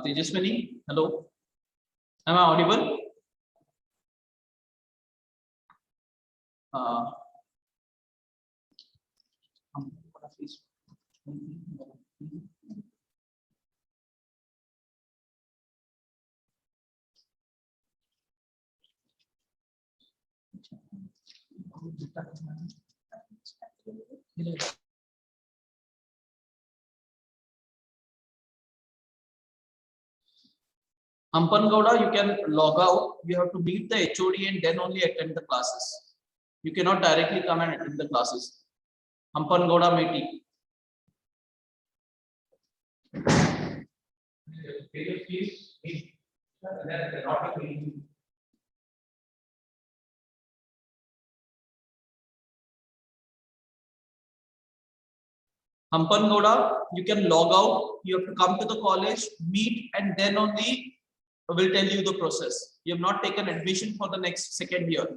Tejaswini, hello. Am I audible? Ampan Gowda, you can log out. You have to meet the HOD and then only attend the classes. You cannot directly come and attend the classes. Ampan Gowda meeting. Ampan Gowda, you can log out. You have to come to the college, meet, and then only will tell you the process. You have not taken admission for the next second year.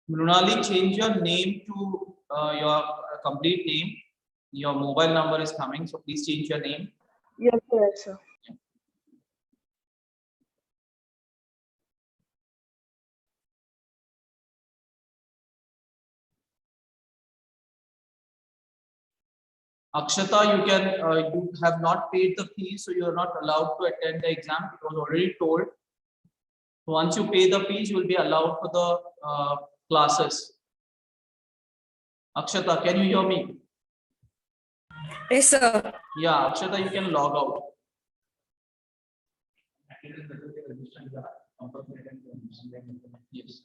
Mrunali, change your name to your complete name. Your mobile number is coming, so please change your name. Yes, sir. Akshata, you have not paid the fees, so you are not allowed to attend the exam. It was already told. So once you pay the fees, you will be allowed for the classes. Akshata, can you hear me? Yes, sir. Yeah, Akshata, you can log out. Yes.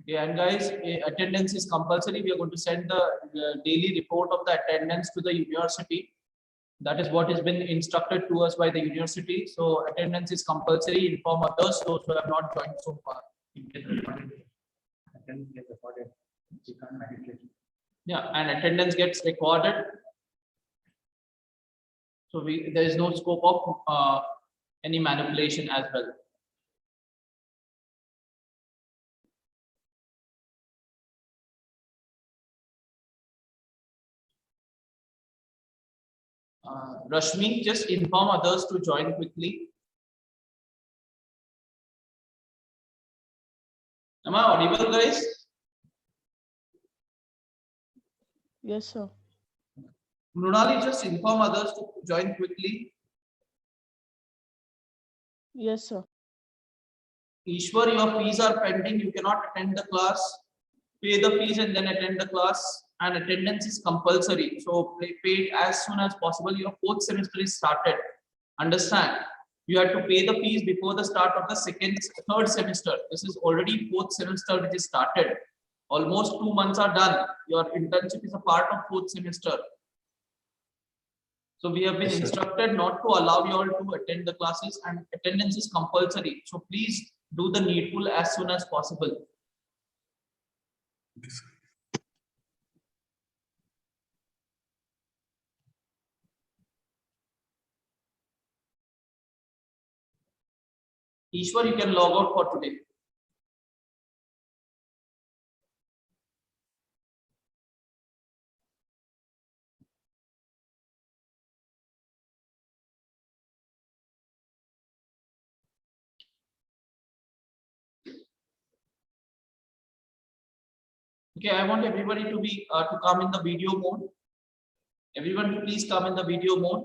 Yeah, and guys, attendance is compulsory. We are going to send the daily report of the attendance to the university. That is what has been instructed to us by the university. So attendance is compulsory. Inform others, those who have not joined so far. Yeah, and attendance gets recorded. So there is no scope of any manipulation as well. Rashmi, just inform others to join quickly. Am I audible, guys? Yes, sir. Mrunali, just inform others to join quickly. Yes, sir. Ishwar, your fees are pending. You cannot attend the class. Pay the fees and then attend the class. And attendance is compulsory. So pay it as soon as possible. Your fourth semester is started. Understand? You have to pay the fees before the start of the third semester. This is already fourth semester which is started. Almost 2 months are done. Your internship is a part of fourth semester. So we have been instructed not to allow you all to attend the classes, and attendance is compulsory. So please do the needful as soon as possible. Ishwar, you can log out for today. Okay, I want everybody to be to come in the video mode. Everyone, please come in the video mode.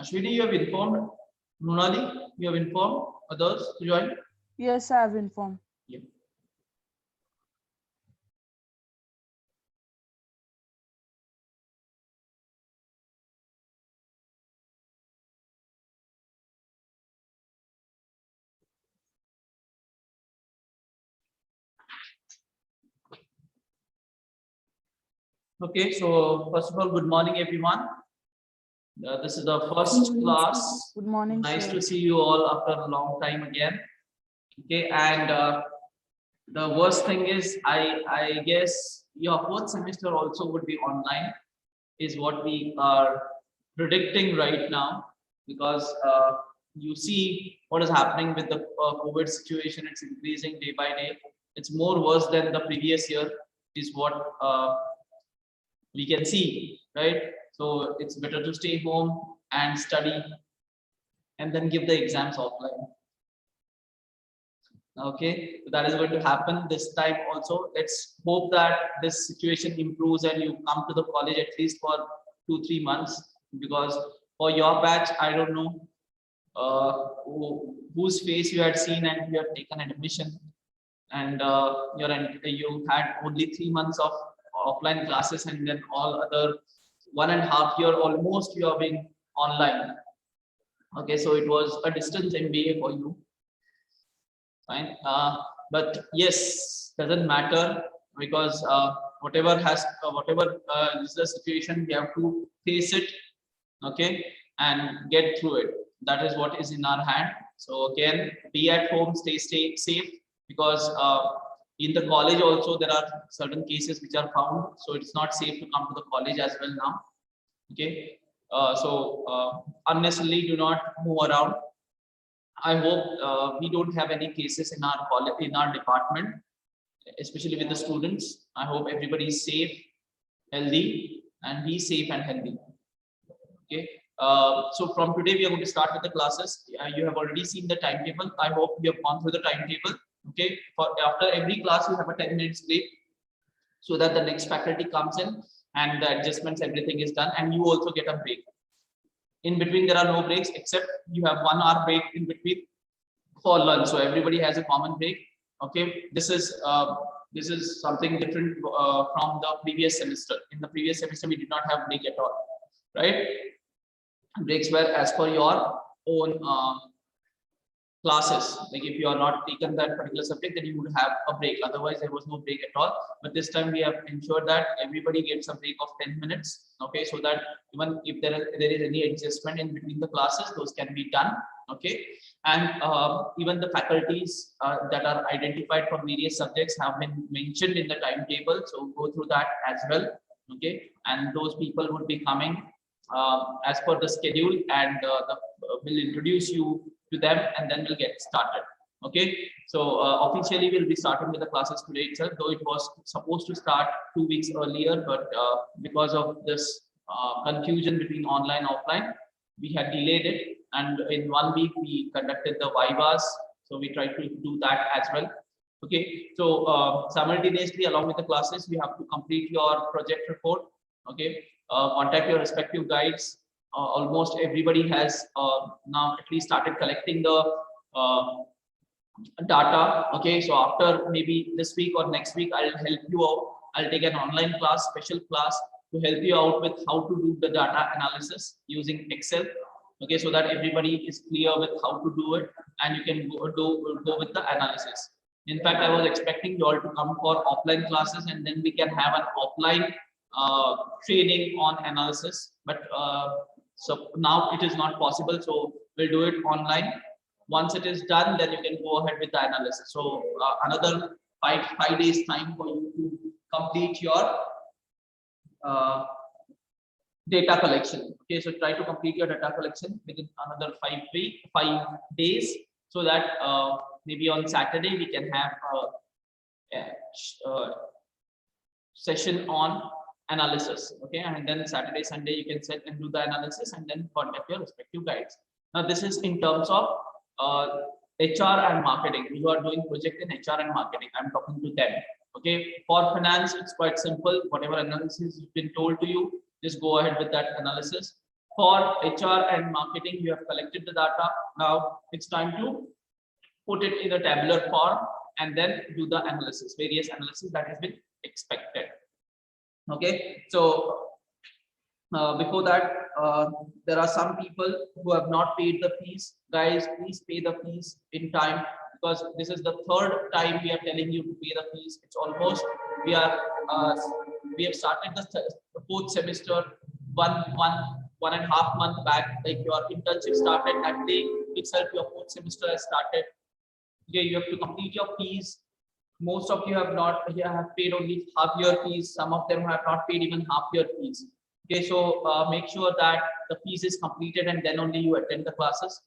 Ashwini, you have informed. Nunali, you have informed others to join. Yes, I have informed. Yeah. Okay, so first of all, good morning, everyone. This is the first class. Good morning, Nice sir. to see you all after a long time again. Okay, and the worst thing is, I guess your fourth semester also would be online, is what we are predicting right now, because you see what is happening with the COVID situation. It's increasing day by day. It's more worse than the previous year, is what we can see, right? So it's better to stay home and study and then give the exams offline. Okay, so that is going to happen this time also. Let's hope that this situation improves and you come to the college at least for 2-3 months, because for your batch, I don't know whose face you had seen and you have taken admission, and you had only 3 months of offline classes, and then all other 1.5 year almost you are being online. Okay, so it was a distance MBA for you. Fine. But yes, doesn't matter, because whatever is the situation, we have to face it, okay, and get through it. That is what is in our hand. So again, be at home, stay safe, because in the college also there are certain cases which are found, so it's not safe to come to the college as well now. Okay, so unnecessarily do not move around. I hope we don't have any cases in our college, in our department, especially with the students. I hope everybody is safe, healthy, and be safe and healthy. Okay. So from today we are going to start with the classes. You have already seen the timetable. I hope you have gone through the timetable. Okay. For after every class, you have a 10 minutes break, so that the next faculty comes in and the adjustments, everything is done, and you also get a break. In between, there are no breaks, except you have 1 hour break in between for lunch. So everybody has a common break. Okay, this is something different from the previous semester. In the previous semester, we did not have break at all, right? Breaks were as per your own classes. Like if you are not taken that particular subject, then you would have a break. Otherwise, there was no break at all. But this time we have ensured that everybody gets a break of 10 minutes. Okay, so that even if there is any adjustment in between the classes, those can be done. Okay, and even the faculties that are identified for various subjects have been mentioned in the timetable. So go through that as well. Okay, and those people would be coming as per the schedule, and will introduce you to them, and then we'll get started. Okay, so officially we'll be starting with the classes today itself, though it was supposed to start 2 weeks earlier, but because of this confusion between online and offline, we had delayed it, and in 1 week we conducted the vivas, so we tried to do that as well. Okay, so simultaneously along with the classes, you have to complete your project report. Okay, contact your respective guides. Almost everybody has now at least started collecting the data. Okay, so after maybe this week or next week, I'll help you out. I'll take an online class, special class, to help you out with how to do the data analysis using Excel. Okay, so that everybody is clear with how to do it, and you can go with the analysis. In fact, I was expecting you all to come for offline classes, and then we can have an offline training on analysis, but so now it is not possible, so we'll do it online. Once it is done, then you can go ahead with the analysis. So another five days time for you to complete your data collection. Okay, so try to complete your data collection within another 5 days, so that maybe on Saturday we can have a session on analysis. Okay, and then Saturday, Sunday you can sit and do the analysis, and then contact your respective guides. Now this is in terms of HR and marketing. You are doing project in HR and marketing, I'm talking to them. Okay, for finance it's quite simple. Whatever analysis has been told to you, just go ahead with that analysis. For HR and marketing, you have collected the data. Now it's time to put it in a tabular form and then do the analysis, various analysis that has been expected. Okay, so before that, there are some people who have not paid the fees. Guys, please pay the fees in time, because this is the third time we are telling you to pay the fees. It's almost we have started the fourth semester one and a half month back. Like your internship started that day itself, your fourth semester has started. Okay, you have to complete your fees. Most of you have not have paid only half year fees. Some of them have not paid even half year fees. Okay, so make sure that the fees is completed and then only you attend the classes.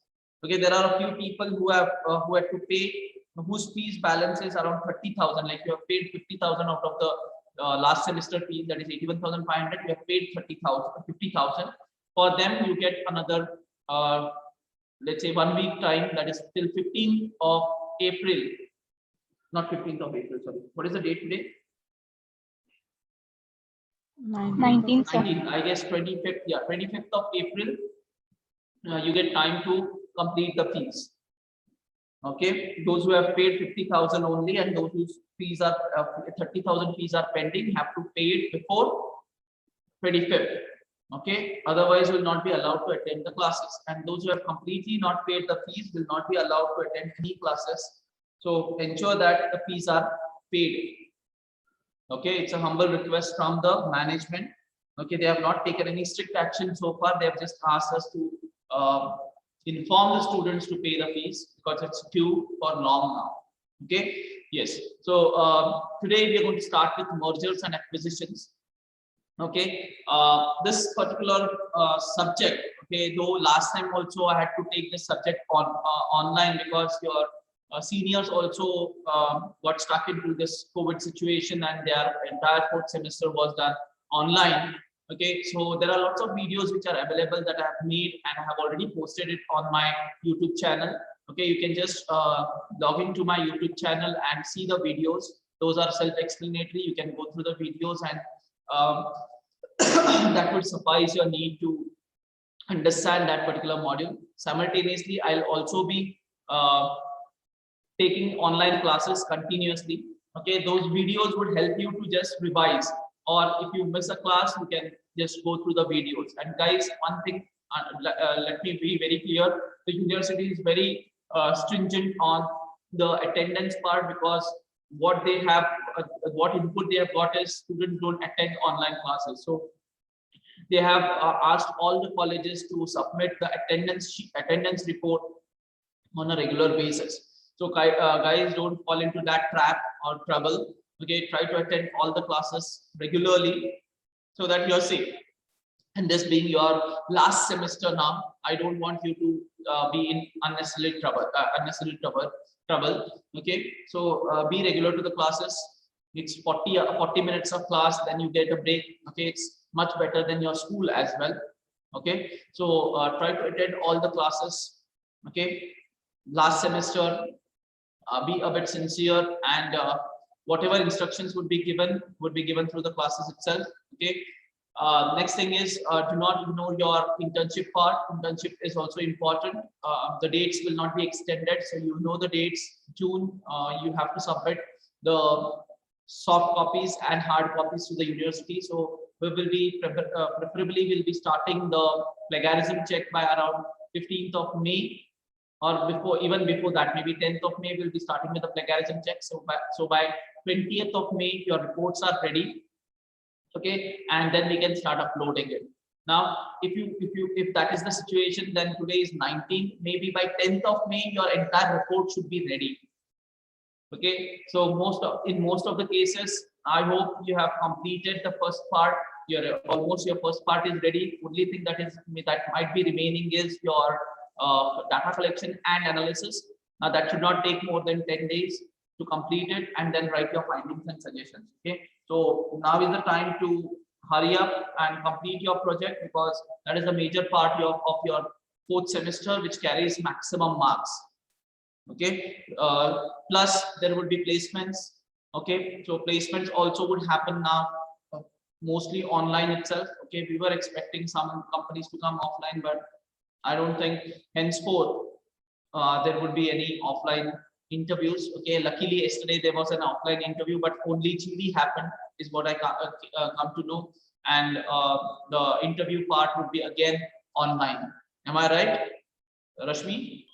Okay, there are a few people who have to pay, whose fees balance is around 30,000. Like you have paid 50,000 out of the last semester fee, that is 81,500. You have paid 50,000. For them, you get another let's say 1 week time, that is till 15th of April. Not 15th of April, sorry. What is the date today? 19th. 19th, I guess 25th. Yeah, 25th of April. You get time to complete the fees. Okay, those who have paid 50,000 only, and those whose fees are 30,000 fees are pending, have to pay it before 25th. Okay, otherwise will not be allowed to attend the classes. And those who have completely not paid the fees will not be allowed to attend any classes. So ensure that the fees are paid. Okay, it's a humble request from the management. Okay, they have not taken any strict action so far. They have just asked us to inform the students to pay the fees, because it's due for long now. Okay, yes. So today we are going to start with mergers and acquisitions. Okay, this particular subject. Okay, though last time also I had to take this subject on online, because your seniors also got stuck into this COVID situation and their entire fourth semester was done online. Okay, so there are lots of videos which are available that I have made, and I have already posted it on my YouTube channel. Okay, you can just log into my YouTube channel and see the videos. Those are self-explanatory. You can go through the videos, and that would suffice your need to understand that particular module. Simultaneously, I'll also be taking online classes continuously. Okay, those videos would help you to just revise, or if you miss a class, you can just go through the videos. And guys, one thing, let me be very clear: the university is very stringent on the attendance part, because what they have, what input they have got is students don't attend online classes. So they have asked all the colleges to submit the attendance report on a regular basis. So guys, don't fall into that trap or trouble. Okay, try to attend all the classes regularly so that you're safe. And this being your last semester now, I don't want you to be in unnecessary trouble. Okay, so be regular to the classes. It's 40 minutes of class, then you get a break. Okay, it's much better than your school as well. Okay, so try to attend all the classes. Okay, last semester, be a bit sincere, and whatever instructions would be given through the classes itself. Okay, next thing is, do not ignore your internship part. Internship is also important. The dates will not be extended, so you know the dates. June, you have to submit the soft copies and hard copies to the university. So we will be preferably we'll be starting the plagiarism check by around 15th of May, or even before that, maybe 10th of May, we'll be starting with the plagiarism check. So by 20th of May, your reports are ready. Okay, and then we can start uploading it. Now, if that is the situation, then today is 19th. Maybe by 10th of May, your entire report should be ready. Okay, so in most of the cases, I hope you have completed the first part. Your first part is ready. Only thing that might be remaining is your data collection and analysis. Now that should not take more than 10 days to complete it, and then write your findings and suggestions. Okay, so now is the time to hurry up and complete your project, because that is the major part of your fourth semester, which carries maximum marks. Okay, plus there would be placements. Okay, so placements also would happen now. mostly online itself. Okay, we were expecting some companies to come offline, but I don't think henceforth there would be any offline interviews. Okay, luckily yesterday there was an offline interview, but only GD happened, is what I come to know, and the interview part would be again online. Am I right, Rashmi?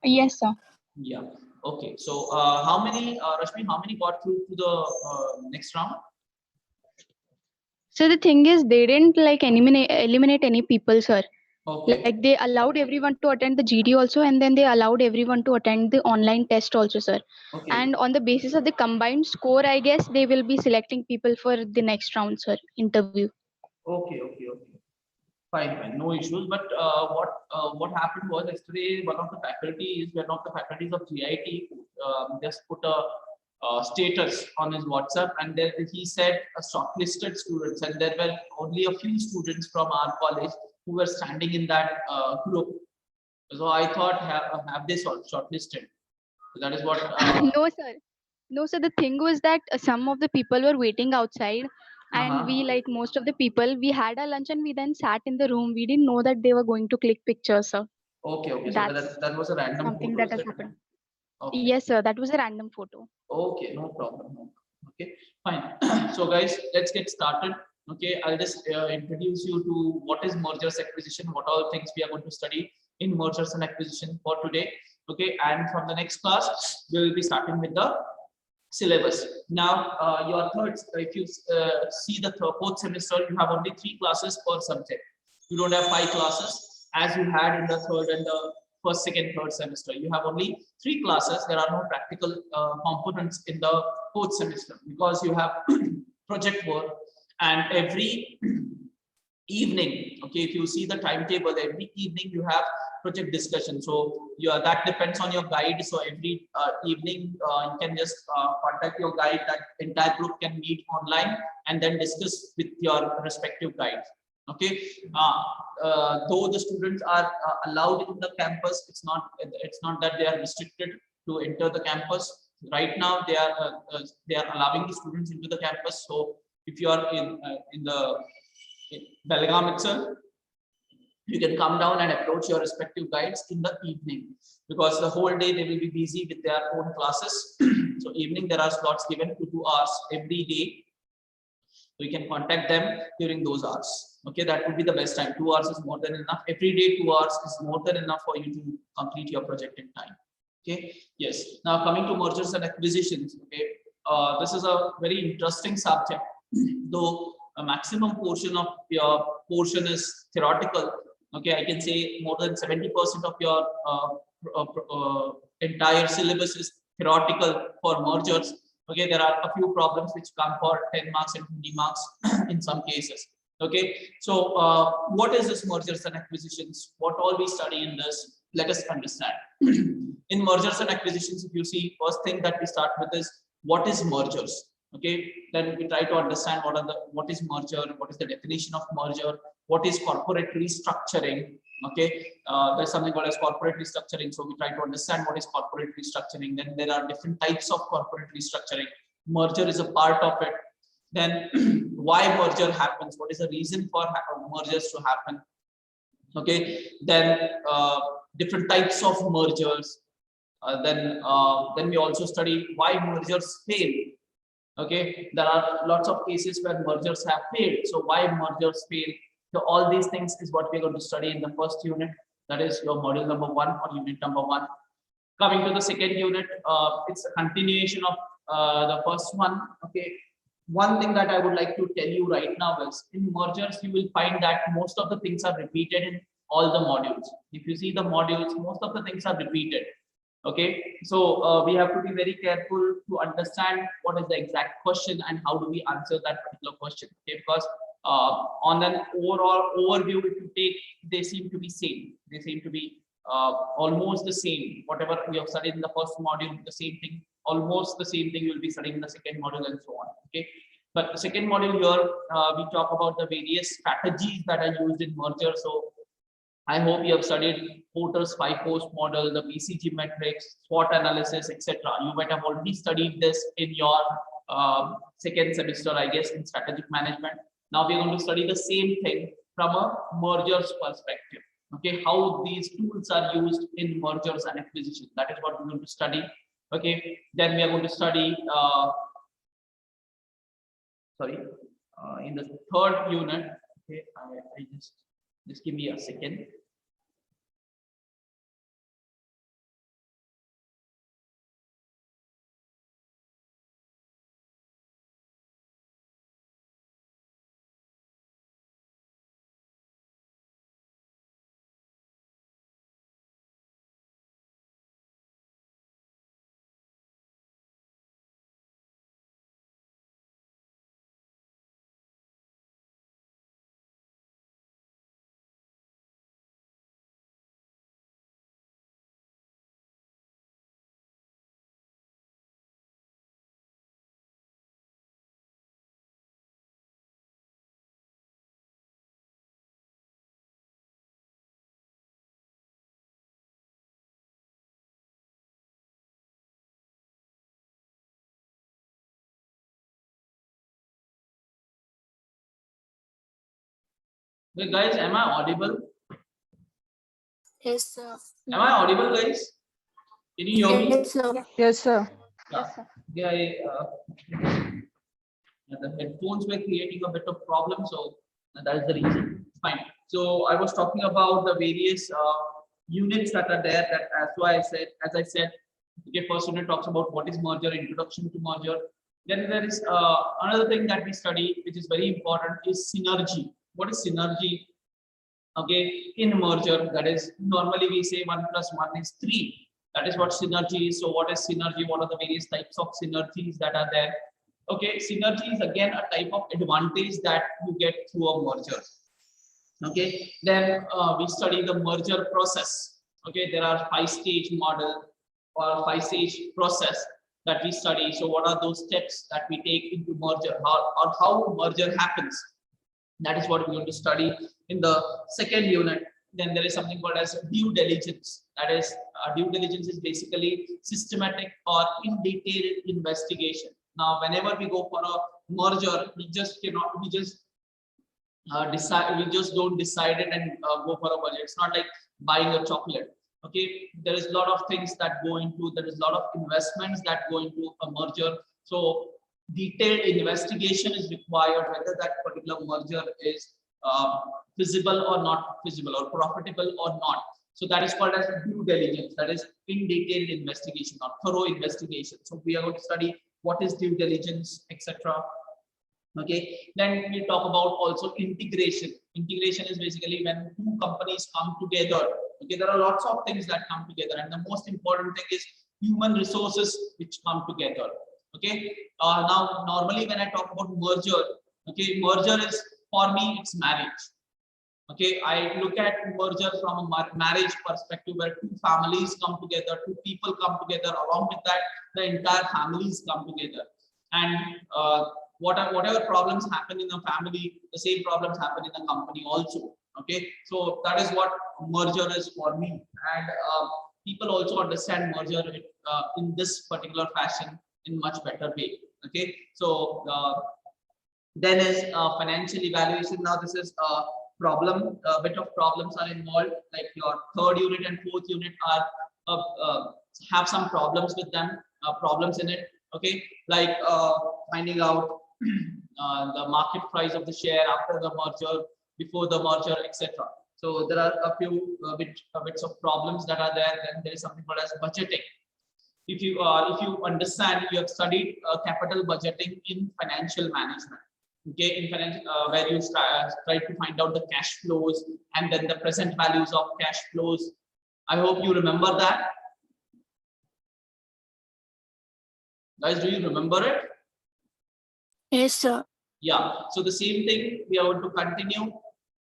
Yes, sir. Yeah. Okay. So how many, Rashmi? How many got through to the next round? So the thing is, they didn't like eliminate any people, sir. Okay. Like they allowed everyone to attend the GD also, and then they allowed everyone to attend the online test also, sir. Okay. And on the basis of the combined score, I guess they will be selecting people for the next round, sir, interview. Okay. Okay. Okay. Fine, fine, no issues. But what happened was yesterday, one of the faculties of GIT just put a status on his WhatsApp, and there he said shortlisted students, and there were only a few students from our college who were standing in that group. So I thought, have they shortlisted? So that is what. No, sir. No, sir. The thing was that some of the people were waiting outside, and we, like most of the people, we had our lunch and we then sat in the room. We didn't know that they were going to click pictures, sir. Okay, okay. So That's that was a random something photo, that is has it? happened. Okay. Yes, sir. That was a random photo. Okay, no problem. No. Okay, fine. So guys, let's get started. Okay, I'll just introduce you to what is mergers acquisition, what all things we are going to study in mergers and acquisition for today. Okay, and from the next class, we will be starting with the syllabus. Now, your third, if you see the fourth semester, you have only 3 classes per subject. You don't have 5 classes as you had in the third and the first, second, third semester. You have only 3 classes. There are no practical components in the fourth semester because you have project work, and every evening, okay, if you see the timetable, every evening you have project discussion. So that depends on your guide. So every evening you can just contact your guide. That entire group can meet online and then discuss with your respective guides. Okay, though the students are allowed in the campus, it's not that they are restricted to enter the campus. Right now they are allowing the students into the campus. So if you are in the Belgaum itself, you can come down and approach your respective guides in the evening, because the whole day they will be busy with their own classes. So evening there are slots given to 2 hours every day. So you can contact them during those hours. Okay, that would be the best time. 2 hours is more than enough. Every day 2 hours is more than enough for you to complete your project in time. Okay, yes. Now coming to mergers and acquisitions. Okay, this is a very interesting subject, though a maximum portion of your portion is theoretical. Okay, I can say more than 70% of your entire syllabus is theoretical for mergers. Okay, there are a few problems which come for 10 marks and 20 marks in some cases. Okay, so what is this mergers and acquisitions? What all we study in this? Let us understand. In mergers and acquisitions, if you see, first thing that we start with is what is mergers. Okay, then we try to understand what is merger, what is the definition of merger, what is corporate restructuring. Okay, there's something called as corporate restructuring. So we try to understand what is corporate restructuring. Then there are different types of corporate restructuring. Merger is a part of it. Then why merger happens? What is the reason for mergers to happen? Okay, then different types of mergers. Then we also study why mergers fail. Okay, there are lots of cases where mergers have failed. So why mergers fail? So all these things is what we're going to study in the first unit. That is your module number 1 or unit number 1. Coming to the second unit, it's a continuation of the first one. Okay, one thing that I would like to tell you right now is in mergers, you will find that most of the things are repeated in all the modules. If you see the modules, most of the things are repeated. Okay, so we have to be very careful to understand what is the exact question and how do we answer that particular question. Okay, because on an overall overview, if you take, they seem to be same. They seem to be almost the same. Whatever we have studied in the first module, the same thing, almost the same thing you will be studying in the second module and so on. Okay, but the second module here, we talk about the various strategies that are used in merger. So I hope you have studied Porter's 5-post model, the BCG metrics, SWOT analysis, etc. You might have already studied this in your second semester, I guess, in strategic management. Now we're going to study the same thing from a mergers perspective. Okay, how these tools are used in mergers and acquisition. That is what we're going to study. Okay, then we are going to study. In the third unit. Okay, I just give me a second. Hey guys, am I audible? Yes, sir. Am I audible, guys? Can you hear me? Yes, sir. Yes, sir. Yeah, the headphones were creating a bit of problem, so that is the reason. Fine. So I was talking about the various units that are there. That's why as I said, okay, first unit talks about what is merger, introduction to merger. Then there is another thing that we study, which is very important, is synergy. What is synergy? Okay, in merger, that is normally we say 1 + 1 is 3. That is what synergy is. So what is synergy? What are the various types of synergies that are there? Okay, synergy is again a type of advantage that you get through a merger. Okay, then we study the merger process. Okay, there are 5-stage model or 5-stage process that we study. So what are those steps that we take into merger, or how merger happens? That is what we're going to study in the second unit. Then there is something called as due diligence. That is, due diligence is basically systematic or in detailed investigation. Now, whenever we go for a merger, we just decide. We just don't decide it and go for a merger. It's not like buying a chocolate. Okay, there is a lot of things that go into. There is a lot of investments that go into a merger. So detailed investigation is required whether that particular merger is feasible or not feasible, or profitable or not. So that is called as due diligence. That is in detailed investigation or thorough investigation. So we are going to study what is due diligence, etc. Okay, then we talk about also integration. Integration is basically when two companies come together. Okay, there are lots of things that come together, and the most important thing is human resources which come together. Okay, now normally when I talk about merger, okay, merger is, for me, it's marriage. Okay, I look at merger from a marriage perspective, where two families come together, two people come together. Along with that, the entire families come together, and whatever problems happen in a family, the same problems happen in a company also. Okay, so that is what merger is for me, and people also understand merger in this particular fashion in much better way. Okay, so then is financial evaluation. Now this is problem, a bit of problems are involved, like your third unit and fourth unit are have some problems with them, problems in it. Okay, like finding out the market price of the share after the merger, before the merger, etc. So there are a few bits of problems that are there. Then there is something called as budgeting. If you understand, you have studied capital budgeting in financial management. Okay, in financial, where you try to find out the cash flows and then the present values of cash flows. I hope you remember that. Guys, do you remember it? Yes, sir. Yeah, so the same thing we are going to continue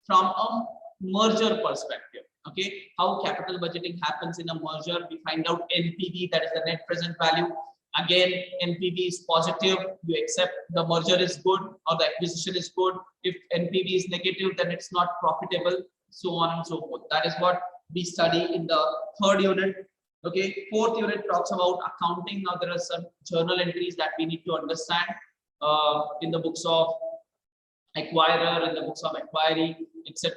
from a merger perspective. Okay, how capital budgeting happens in a merger. We find out NPV, that is the net present value. Again, NPV is positive, you accept the merger is good or the acquisition is good. If NPV is negative, then it's not profitable, so on and so forth. That is what we study in the third unit. Okay, fourth unit talks about accounting. Now there are some journal entries that we need to understand in the books of acquirer, in the books of acquiree, etc.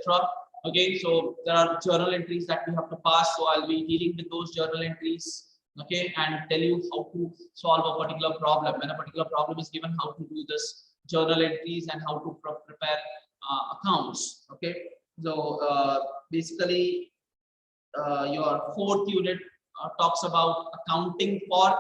Okay, so there are journal entries that we have to pass. So I'll be dealing with those journal entries. Okay, and tell you how to solve a particular problem. When a particular problem is given, how to do this journal entries and how to prepare accounts. Okay, so basically your fourth unit talks about accounting for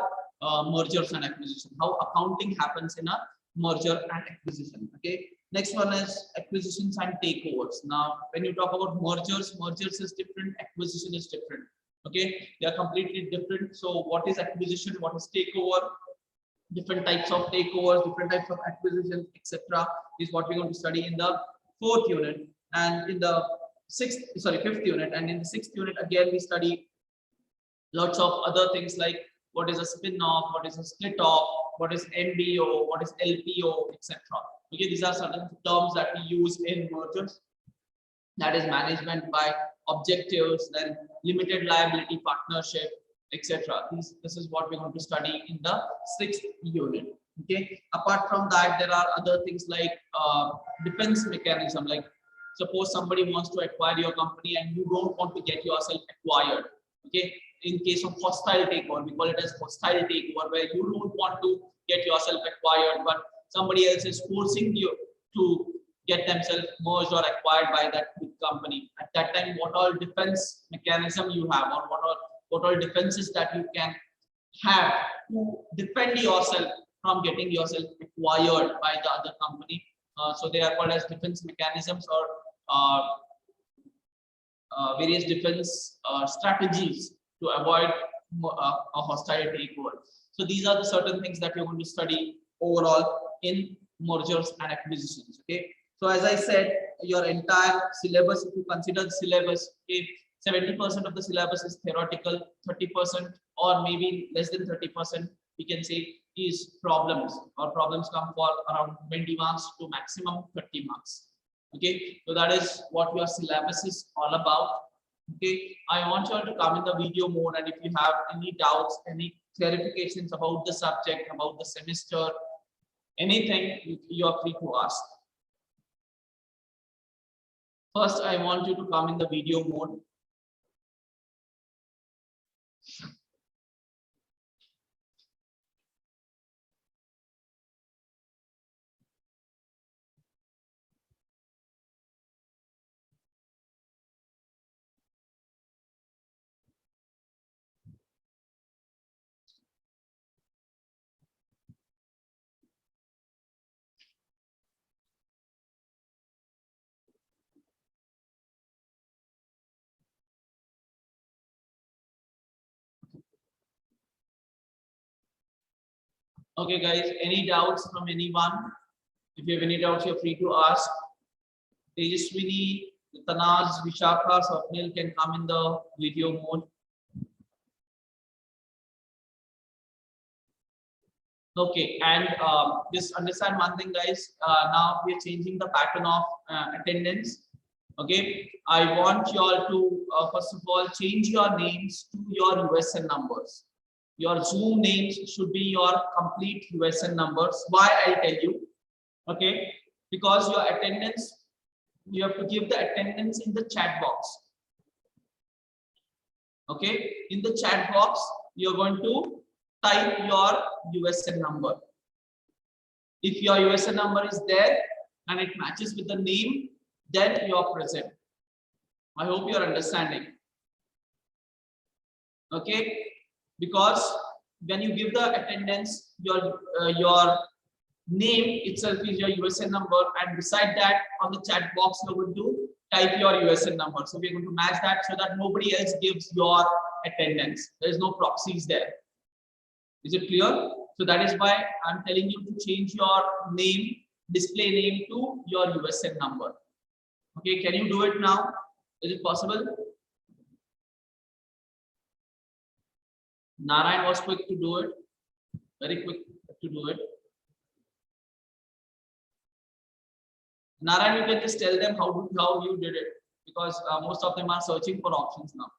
mergers and acquisition, how accounting happens in a merger and acquisition. Okay, next one is acquisitions and takeovers. Now when you talk about mergers is different, acquisition is different. Okay, they are completely different. So what is acquisition, what is takeover, different types of takeovers, different types of acquisitions, etc. is what we're going to study in the fourth unit. And in the fifth unit, and in the sixth unit again we study lots of other things like what is a spin-off, what is a split-off, what is MBO, what is LPO, etc. Okay, these are certain terms that we use in mergers. That is management by objectives, then limited liability partnership, etc. This is what we're going to study in the sixth unit. Okay, apart from that, there are other things like defense mechanism. Like suppose somebody wants to acquire your company and you don't want to get yourself acquired. Okay, in case of hostile takeover, we call it as hostile takeover, where you don't want to get yourself acquired, but somebody else is forcing you to get themselves merged or acquired by that big company. At that time, what all defense mechanism you have, or what all defenses that you can have to defend yourself from getting yourself acquired by the other company. So they are called as defense mechanisms, or various defense strategies to avoid a hostile takeover. So these are the certain things that you're going to study overall in mergers and acquisitions. Okay, so as I said, your entire syllabus, if you consider the syllabus, okay, 70% of the syllabus is theoretical, 30% or maybe less than 30%, we can say, is problems, or problems come for around 20 marks to maximum 30 marks. Okay, so that is what your syllabus is all about. Okay, I want you all to come in the video mode, and if you have any doubts, any clarifications about the subject, about the semester, anything, you are free to ask. First, I want you to come in the video mode. Okay, guys, any doubts from anyone? If you have any doubts, you're free to ask. Tejaswini, Tanaj, Vishakha, Swapnil can come in the video mode. Okay, and just understand one thing, guys. Now we are changing the pattern of attendance. Okay, I want you all to first of all change your names to your USN numbers. Your Zoom names should be your complete USN numbers. Why? I'll tell you. Okay, because your attendance, you have to give the attendance in the chat box. Okay, in the chat box, you're going to type your USN number. If your USN number is there and it matches with the name, then you are present. I hope you are understanding. Okay, because when you give the attendance, your name itself is your USN number, and beside that on the chat box you're going to type your USN number. So we're going to match that so that nobody else gives your attendance. There is no proxies there. Is it clear? So that is why I'm telling you to change your name, display name to your USN number. Okay, can you do it now? Is it possible? Narayan was quick to do it, very quick to do it. Narayan, you can just tell them how you did it, because most of them are searching for options now.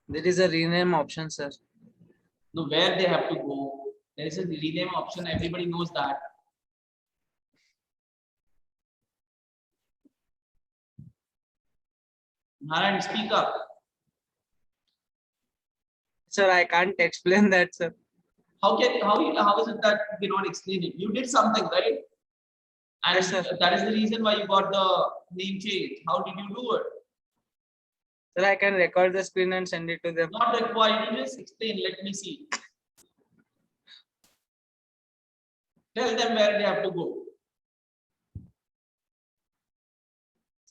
There is a rename option, sir. No, where they have to go. There is a rename option. Everybody knows that. Narayan, speak up. Sir, I can't explain that, sir. How is it that you cannot explain it? You did something, right? And Yes, sir. that is the reason why you got the name change. How did you do it? Sir, I can record the screen and send it to them. Not required. You just explain. Let me see. Tell them where they have to go.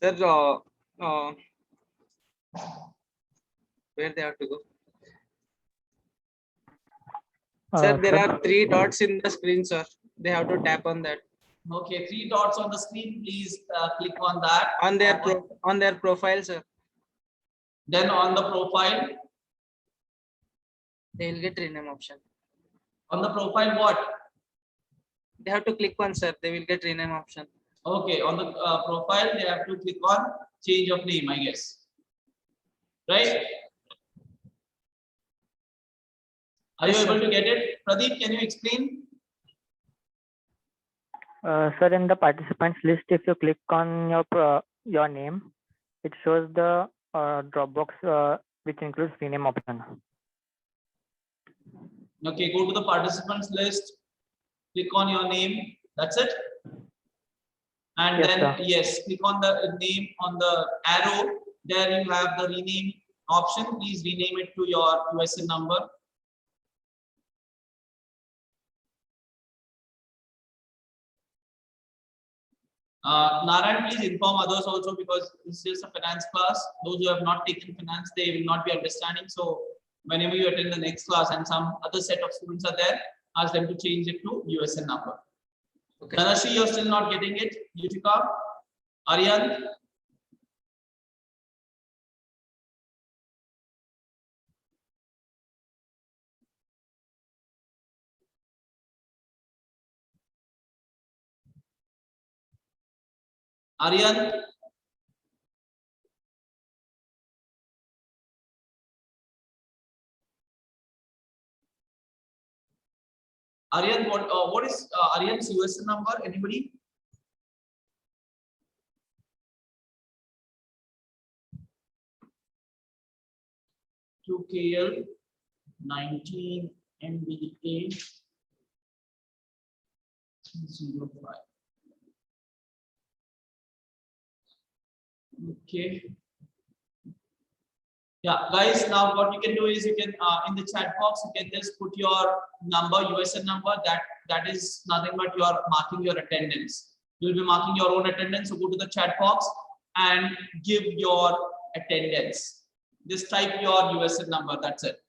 Sir, where they have to go? Sir, there are 3 dots in the screen, sir. They have to tap on that. Okay, 3 dots on the screen. Please click on that. On their profile, sir. Then on the profile. They will get rename option. On the profile, what? They have to click on, sir. They will get rename option. Okay, on the profile, they have to click on change of name, I guess. Right? Are you Yes, able sir. to get it? Pradeep, can you explain? Sir, in the participants list, if you click on your name, it shows the Dropbox which includes rename option. Okay, go to the participants list, click on your name. That's it. And Yes, then, sir. yes, click on the name on the arrow. There you have the rename option. Please rename it to your USN number. Narayan, please inform others also, because this is a finance class. Those who have not taken finance, they will not be understanding. So whenever you attend the next class and some other set of students are there, ask them to change it to USN number. Okay. Dhanashri, you're still not getting it. Yutika, Aryan. Aryan. Aryan, what is Aryan's USN number? Anybody? QKL 19 MBA 05. Okay. Yeah, guys, now what you can do is you can in the chat box you can just put your number, USN number. That is nothing but you are marking your attendance. You'll be marking your own attendance. So go to the chat box and give your attendance. Just type your USN number. That's it.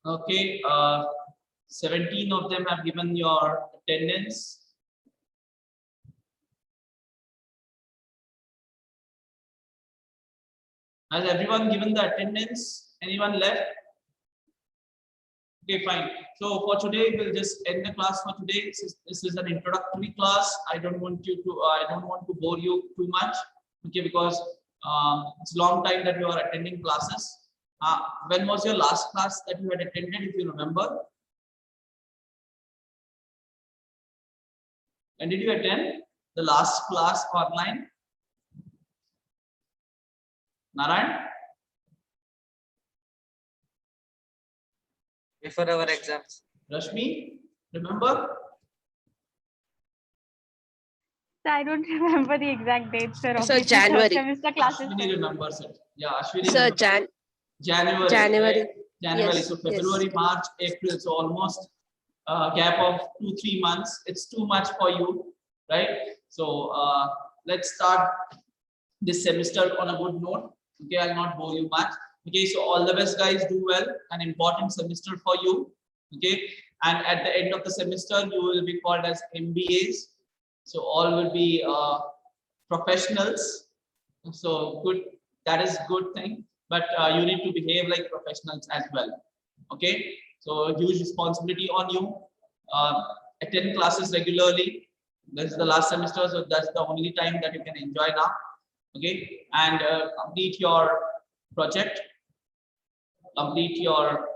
Okay, 17 of them have given your attendance. Has everyone given the attendance? Anyone left? Okay, fine. So for today, we'll just end the class for today. This is an introductory class. I don't want to bore you too much. Okay, because it's a long time that you are attending classes. When was your last class that you had attended, if you remember? When did you attend the last class online? Narayan? Before our exams. Rashmi, remember? So I don't remember the exact date, sir. So Obviously, January. third semester classes. Ashwini remembers it. Yeah, Ashwini. Sir, remembers. January. January. Right? January. Yes, So February, yes. March, April. So almost gap of 2-3 months, it's too much for you, right? So let's start this semester on a good note. Okay, I'll not bore you much. Okay, so all the best, guys. Do well. An important semester for you. Okay, and at the end of the semester, you will be called as MBAs. So all will be professionals. So good. That is good thing. But you need to behave like professionals as well. Okay. So huge responsibility on you. Attend classes regularly. This is the last semester, so that's the only time that you can enjoy now. Okay, and complete your project, complete your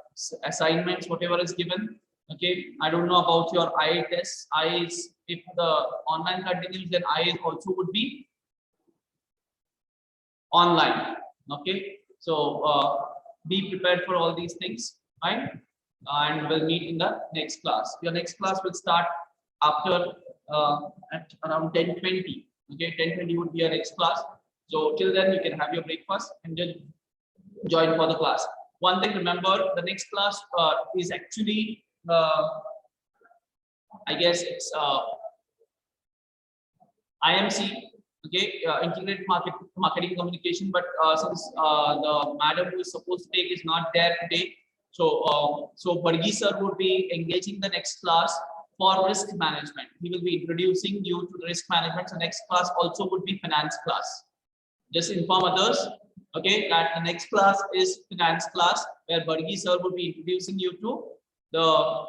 assignments, whatever is given. Okay, I don't know about your IA tests. IIs, if the online continues, then IA also would be online. Okay, so be prepared for all these things, right? And we'll meet in the next class. Your next class will start after at around 10:20. Okay, 10:20 would be your next class. So till then, you can have your breakfast and then join for the class. One thing, remember, the next class is actually, I guess it's IMC. Okay, integrated marketing communication. But since the madam who is supposed to take is not there today, so Bargi sir would be engaging the next class for risk management. He will be introducing you to the risk management. So next class also would be finance class. Just inform others, okay, that the next class is finance class, where Bargi sir will be introducing you to the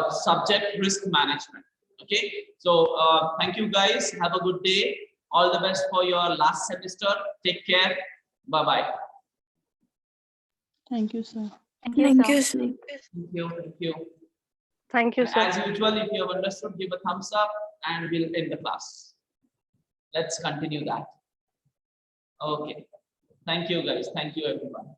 subject risk management. Okay, so thank you guys. Have a good day. All the best for your last semester. Take care. Bye bye. Thank you, sir. Thank you, sir. Thank you. Thank you. Thank you, sir. As usual, if you have understood, give a thumbs up, and we'll end the class. Let's continue that. Okay. Thank you, guys. Thank you, everyone.